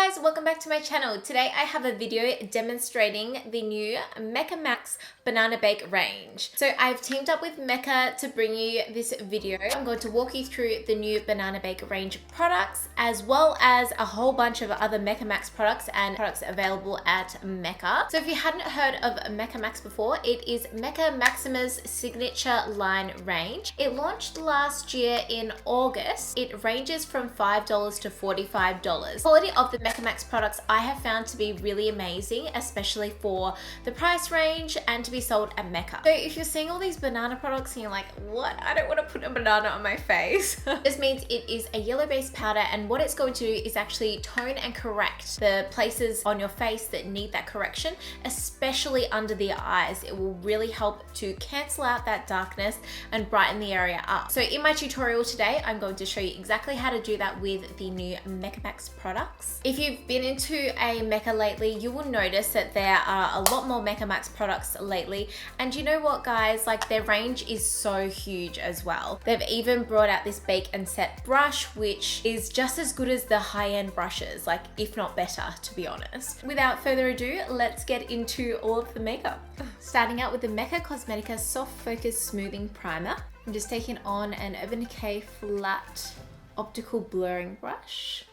guys, welcome back to my channel. Today I have a video demonstrating the new Mecca Max Banana Bake range. So I've teamed up with Mecca to bring you this video. I'm going to walk you through the new Banana Bake range of products, as well as a whole bunch of other Mecca Max products and products available at Mecca. So if you hadn't heard of Mecca Max before, it is Mecca Maxima's signature line range. It launched last year in August. It ranges from $5 to $45. The quality of the Mecca Max products I have found to be really amazing, especially for the price range and to be sold at Mecca. So if you're seeing all these banana products and you're like, what? I don't want to put a banana on my face. This means it is a yellow based powder, and what it's going to do is actually tone and correct the places on your face that need that correction, especially under the eyes. It will really help to cancel out that darkness and brighten the area up. So in my tutorial today, I'm going to show you exactly how to do that with the new Mecca Max products. If you've been into a Mecca lately, you will notice that there are a lot more Mecca Max products lately. And you know what, guys? Like, their range is so huge as well. They've even brought out this bake and set brush, which is just as good as the high-end brushes, like if not better, to be honest. Without further ado, let's get into all of the makeup. Starting out with the Mecca Cosmetica Soft Focus Smoothing Primer. I'm just taking on an Urban Decay flat optical blurring brush,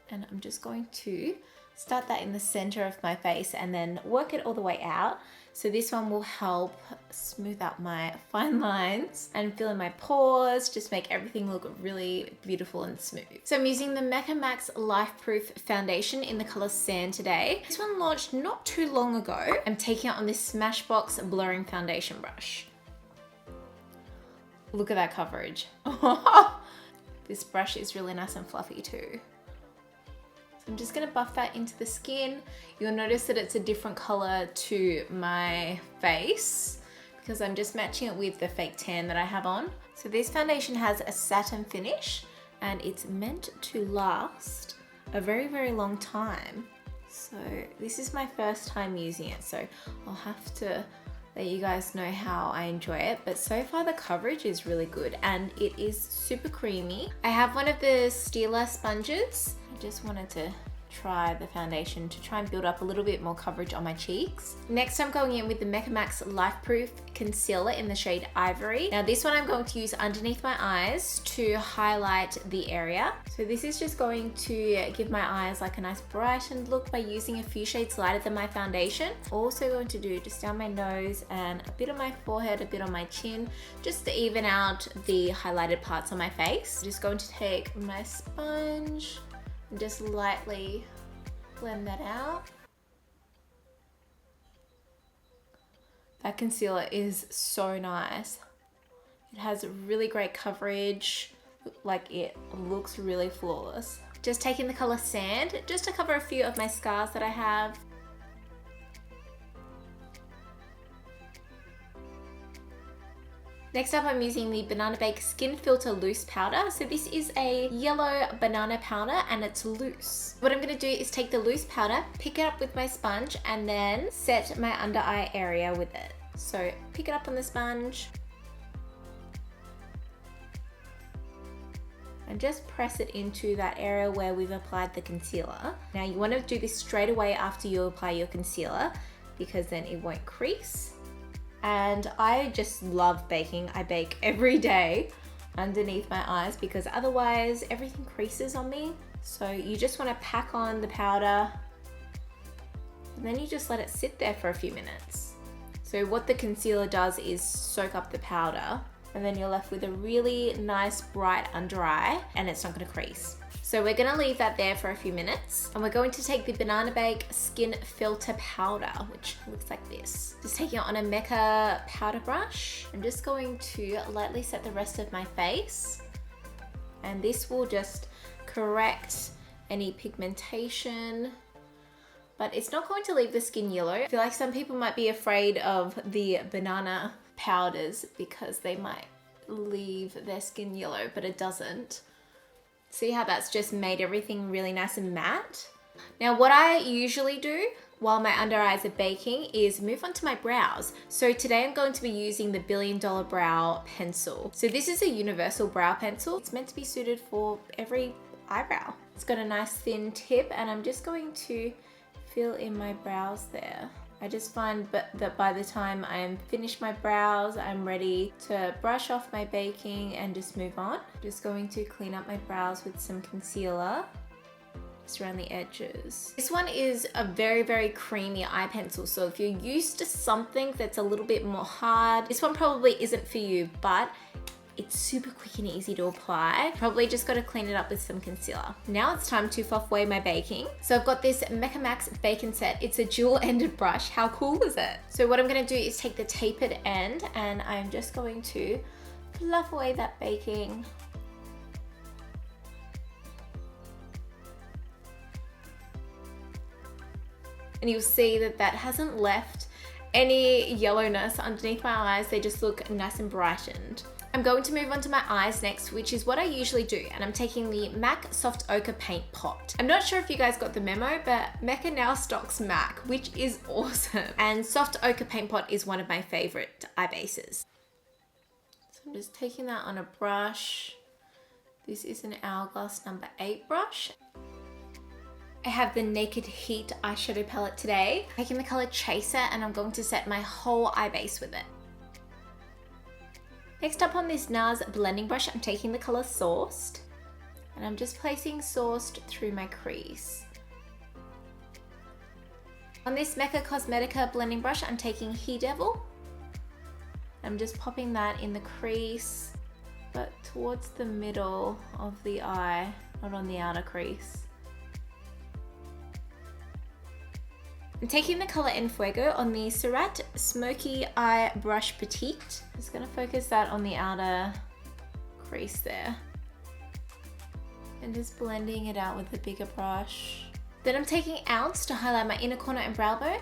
and I'm just going to start that in the center of my face and then work it all the way out. So this one will help smooth out my fine lines and fill in my pores, just make everything look really beautiful and smooth. So I'm using the Mecca Max Life Proof Foundation in the color Sand today. This one launched not too long ago. I'm taking it on this Smashbox blurring foundation brush. Look at that coverage. This brush is really nice and fluffy too. So I'm just gonna buff that into the skin. You'll notice that it's a different color to my face because I'm just matching it with the fake tan that I have on. So this foundation has a satin finish and it's meant to last a very, very long time. So this is my first time using it, so I'll have to let you guys know how I enjoy it, but so far the coverage is really good and it is super creamy. I have one of the Stila sponges. I just wanted to try the foundation to try and build up a little bit more coverage on my cheeks. Next, I'm going in with the Mecca Max Life Proof Concealer in the shade Ivory. Now this one I'm going to use underneath my eyes to highlight the area. So this is just going to give my eyes like a nice brightened look by using a few shades lighter than my foundation. Also going to do just down my nose and a bit on my forehead, a bit on my chin, just to even out the highlighted parts on my face. I'm just going to take my sponge and just lightly blend that out. That concealer is so nice. It has really great coverage. Like, it looks really flawless. Just taking the color Sand just to cover a few of my scars that I have. Next up, I'm using the Banana Bake Skin Filter Loose Powder. So this is a yellow banana powder and it's loose. What I'm gonna do is take the loose powder, pick it up with my sponge, and then set my under eye area with it. So pick it up on the sponge and just press it into that area where we've applied the concealer. Now you wanna do this straight away after you apply your concealer because then it won't crease. And I just love baking. I bake every day underneath my eyes because otherwise everything creases on me. So you just want to pack on the powder and then you just let it sit there for a few minutes. So what the concealer does is soak up the powder and then you're left with a really nice bright under eye and it's not going to crease. So we're going to leave that there for a few minutes and we're going to take the Banana Bake Skin Filter Powder, which looks like this. Just taking it on a Mecca powder brush. I'm just going to lightly set the rest of my face, and this will just correct any pigmentation, but it's not going to leave the skin yellow. I feel like some people might be afraid of the banana powders because they might leave their skin yellow, but it doesn't. See how that's just made everything really nice and matte? Now what I usually do while my under eyes are baking is move on to my brows. So today I'm going to be using the $1 Billion Brow Pencil. So this is a universal brow pencil. It's meant to be suited for every eyebrow. It's got a nice thin tip, and I'm just going to fill in my brows there. I just find that by the time I'm finished my brows, I'm ready to brush off my baking and just move on. Just going to clean up my brows with some concealer just around the edges. This one is a very, very creamy eye pencil, so if you're used to something that's a little bit more hard, this one probably isn't for you, but it's super quick and easy to apply. Probably just got to clean it up with some concealer. Now it's time to fluff away my baking. So I've got this Mecca Max baking set. It's a dual-ended brush. How cool is it? So what I'm going to do is take the tapered end, and I'm just going to fluff away that baking. And you'll see that that hasn't left any yellowness underneath my eyes. They just look nice and brightened. I'm going to move on to my eyes next, which is what I usually do, and I'm taking the MAC Soft Ochre Paint Pot. I'm not sure if you guys got the memo, but Mecca now stocks MAC, which is awesome. And Soft Ochre Paint Pot is one of my favorite eye bases. So I'm just taking that on a brush. This is an Hourglass number 8 brush. I have the Naked Heat eyeshadow palette today. Taking the color Chaser, and I'm going to set my whole eye base with it. Next up on this NARS blending brush, I'm taking the color Sourced, and I'm just placing Sourced through my crease. On this Mecca Cosmetica blending brush, I'm taking He Devil. I'm just popping that in the crease, but towards the middle of the eye, not on the outer crease. I'm taking the color En Fuego on the Surratt Smoky Eye Brush Petite. Just gonna focus that on the outer crease there. And just blending it out with a bigger brush. Then I'm taking Ounce to highlight my inner corner and brow bone.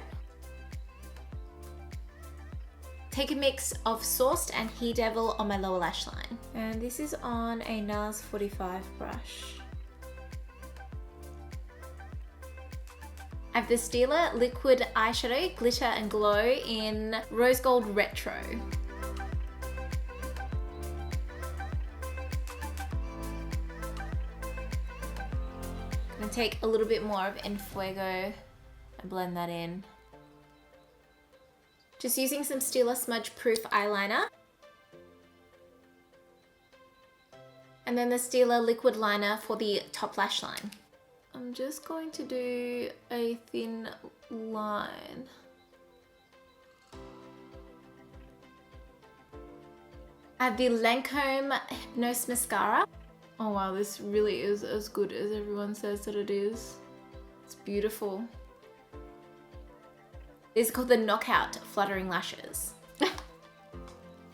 Take a mix of Sourced and He Devil on my lower lash line. And this is on a NARS 45 brush. I have the Stila Liquid Eyeshadow Glitter and Glow in Rose Gold Retro. I'm going to take a little bit more of En Fuego and blend that in. Just using some Stila Smudge Proof eyeliner. And then the Stila Liquid Liner for the top lash line. I'm just going to do a thin line. I have the Lancome Hypnose Mascara. Oh wow, this really is as good as everyone says that it is. It's beautiful. This is called the Knockout Fluttering Lashes.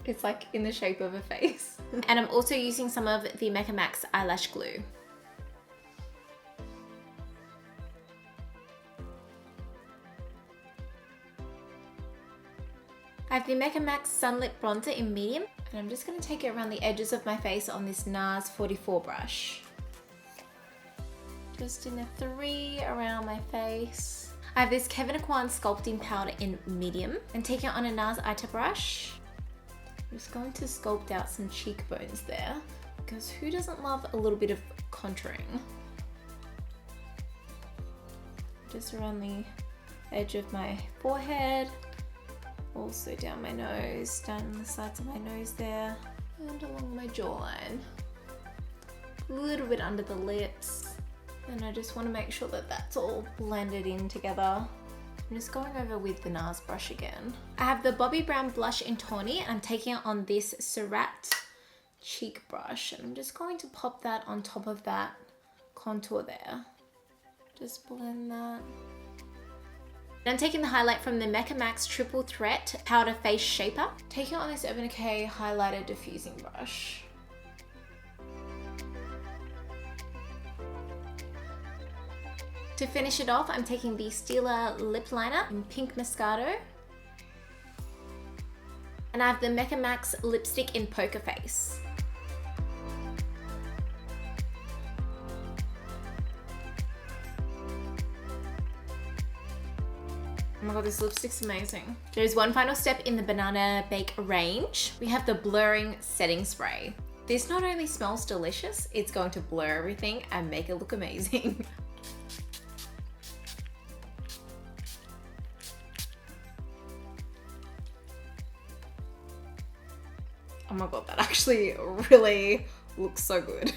It's like in the shape of a face. And I'm also using some of the Mecca Max eyelash glue. I have the Mecca Max Sunlit Bronzer in medium, and I'm just going to take it around the edges of my face on this NARS 44 brush. Just in a 3 around my face. I have this Kevyn Sculpting powder in medium, and take it on a NARS Ita brush. I'm just going to sculpt out some cheekbones there, because who doesn't love a little bit of contouring? Just around the edge of my forehead. Also down my nose, down the sides of my nose there, and along my jawline. A little bit under the lips. And I just want to make sure that that's all blended in together. I'm just going over with the NARS brush again. I have the Bobbi Brown blush in Tawny, and I'm taking it on this Surratt cheek brush. And I'm just going to pop that on top of that contour there. Just blend that. And I'm taking the highlight from the Mecca Max Triple Threat Powder Face Shaper. Taking it on this Urban Decay Highlighter Diffusing Brush. To finish it off, I'm taking the Stila Lip Liner in Pink Moscato. And I have the Mecca Max Lipstick in Poker Face. Oh my god, this lipstick's amazing. There's one final step in the Banana Bake range. We have the Blurring Setting Spray. This not only smells delicious, it's going to blur everything and make it look amazing. Oh my god, that actually really looks so good.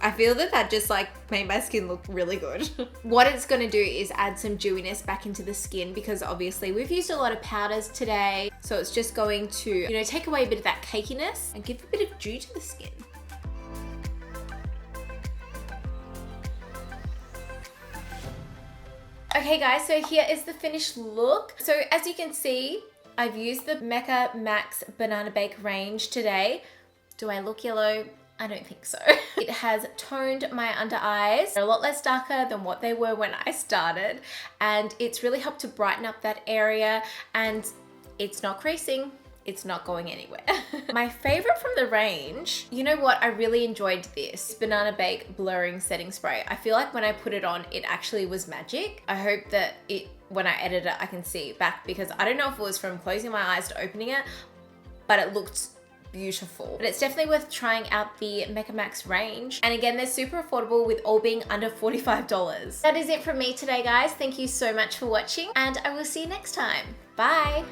I feel that just like made my skin look really good. What it's gonna do is add some dewiness back into the skin because obviously we've used a lot of powders today. So it's just going to, you know, take away a bit of that cakiness and give a bit of dew to the skin. Okay guys, so here is the finished look. So as you can see, I've used the Mecca Max Banana Bake range today. Do I look yellow? I don't think so. It has toned my under eyes. They're a lot less darker than what they were when I started, and it's really helped to brighten up that area, and it's not creasing. It's not going anywhere. My favorite from the range, you know what? I really enjoyed this Banana Bake Blurring Setting Spray. I feel like when I put it on, it actually was magic. I hope that when I edit it, I can see it back because I don't know if it was from closing my eyes to opening it, but it looked beautiful. But it's definitely worth trying out the Mecca Max range. And again, they're super affordable with all being under $45. That is it from me today, guys. Thank you so much for watching, and I will see you next time. Bye.